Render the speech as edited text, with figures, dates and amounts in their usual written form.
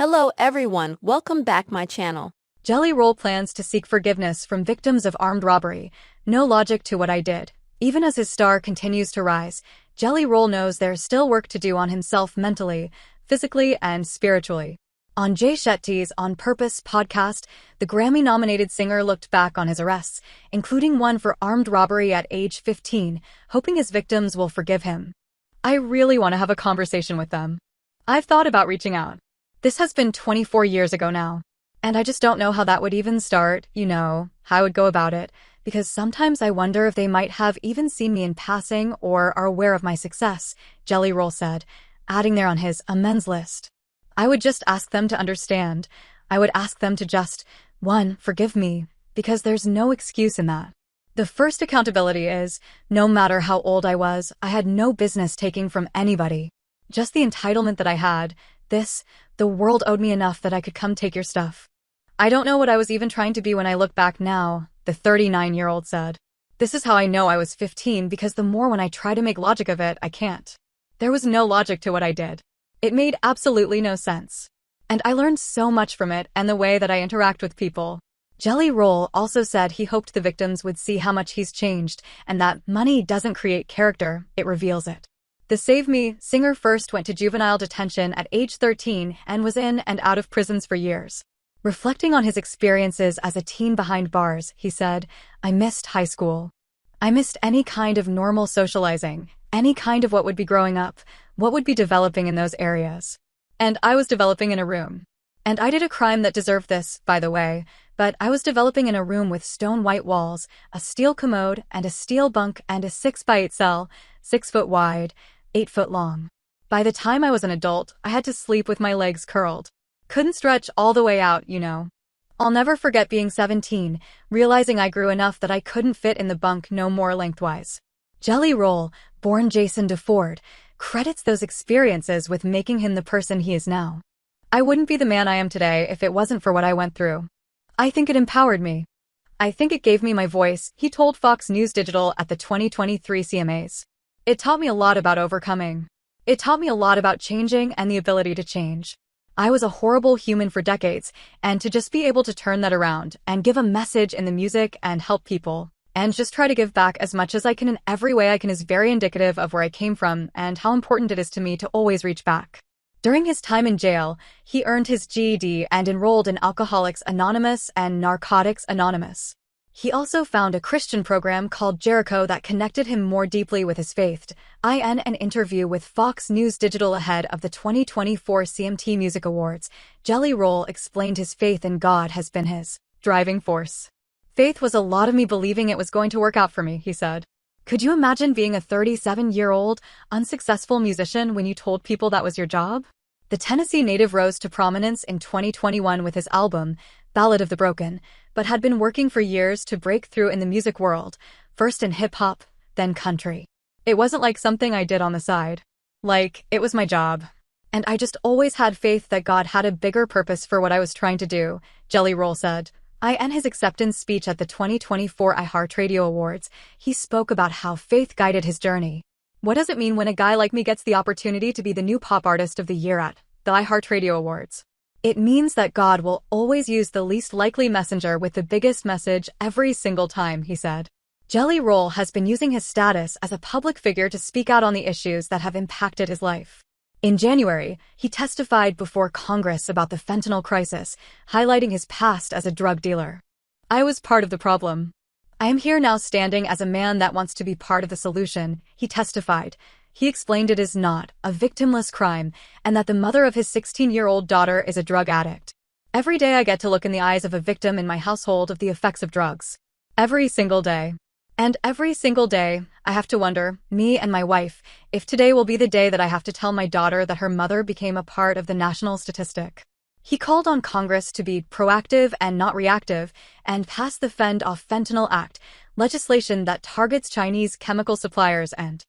Hello everyone, welcome back my channel. Jelly Roll plans to seek forgiveness from victims of armed robbery. No logic to what I did. Even as his star continues to rise, Jelly Roll knows there's still work to do on himself mentally, physically, and spiritually. On Jay Shetty's On Purpose podcast, the Grammy-nominated singer looked back on his arrests, including one for armed robbery at age 15, hoping his victims will forgive him. I really want to have a conversation with them. I've thought about reaching out. This has been 24 years ago now. And I just don't know how that would even start, how I would go about it, because sometimes I wonder if they might have even seen me in passing or are aware of my success, Jelly Roll said, adding there on his amends list. I would just ask them to understand. I would ask them to just, 1, forgive me, because there's no excuse in that. The first accountability is, no matter how old I was, I had no business taking from anybody. Just the entitlement that I had, the world owed me enough that I could come take your stuff. I don't know what I was even trying to be when I look back now, the 39-year-old said. This is how I know I was 15 because the more when I try to make logic of it, I can't. There was no logic to what I did. It made absolutely no sense. And I learned so much from it and the way that I interact with people. Jelly Roll also said he hoped the victims would see how much he's changed and that money doesn't create character, it reveals it. The Save Me singer first went to juvenile detention at age 13 and was in and out of prisons for years. Reflecting on his experiences as a teen behind bars, he said, I missed high school. I missed any kind of normal socializing, any kind of what would be growing up, what would be developing in those areas. And I was developing in a room. And I did a crime that deserved this, by the way, but I was developing in a room with stone white walls, a steel commode, and a steel bunk and a 6x8 cell, 6 foot wide, 8 foot long. By the time I was an adult, I had to sleep with my legs curled. Couldn't stretch all the way out, I'll never forget being 17, realizing I grew enough that I couldn't fit in the bunk no more lengthwise. Jelly Roll, born Jason DeFord, credits those experiences with making him the person he is now. I wouldn't be the man I am today if it wasn't for what I went through. I think it empowered me. I think it gave me my voice, he told Fox News Digital at the 2023 CMAs. It taught me a lot about overcoming. It taught me a lot about changing and the ability to change. I was a horrible human for decades, and to just be able to turn that around and give a message in the music and help people, and just try to give back as much as I can in every way I can is very indicative of where I came from and how important it is to me to always reach back. During his time in jail, he earned his GED and enrolled in Alcoholics Anonymous and Narcotics Anonymous. He also found a Christian program called Jericho that connected him more deeply with his faith. In an interview with Fox News Digital ahead of the 2024 CMT Music Awards, Jelly Roll explained his faith in God has been his driving force. Faith was a lot of me believing it was going to work out for me, he said. Could you imagine being a 37-year-old, unsuccessful musician when you told people that was your job? The Tennessee native rose to prominence in 2021 with his album, Ballad of the Broken, but had been working for years to break through in the music world, first in hip-hop, then country. It wasn't like something I did on the side. It was my job. And I just always had faith that God had a bigger purpose for what I was trying to do, Jelly Roll said. In his acceptance speech at the 2024 iHeartRadio Awards, he spoke about how faith guided his journey. What does it mean when a guy like me gets the opportunity to be the new pop artist of the year at the iHeartRadio Awards? It means that God will always use the least likely messenger with the biggest message every single time, he said. Jelly Roll has been using his status as a public figure to speak out on the issues that have impacted his life. In January, he testified before Congress about the fentanyl crisis, highlighting his past as a drug dealer. I was part of the problem. I am here now standing as a man that wants to be part of the solution, he testified. He explained it is not a victimless crime and that the mother of his 16-year-old daughter is a drug addict. Every day I get to look in the eyes of a victim in my household of the effects of drugs. Every single day. And every single day, I have to wonder, me and my wife, if today will be the day that I have to tell my daughter that her mother became a part of the national statistic. He called on Congress to be proactive and not reactive and pass the Fend Off Fentanyl Act, legislation that targets Chinese chemical suppliers and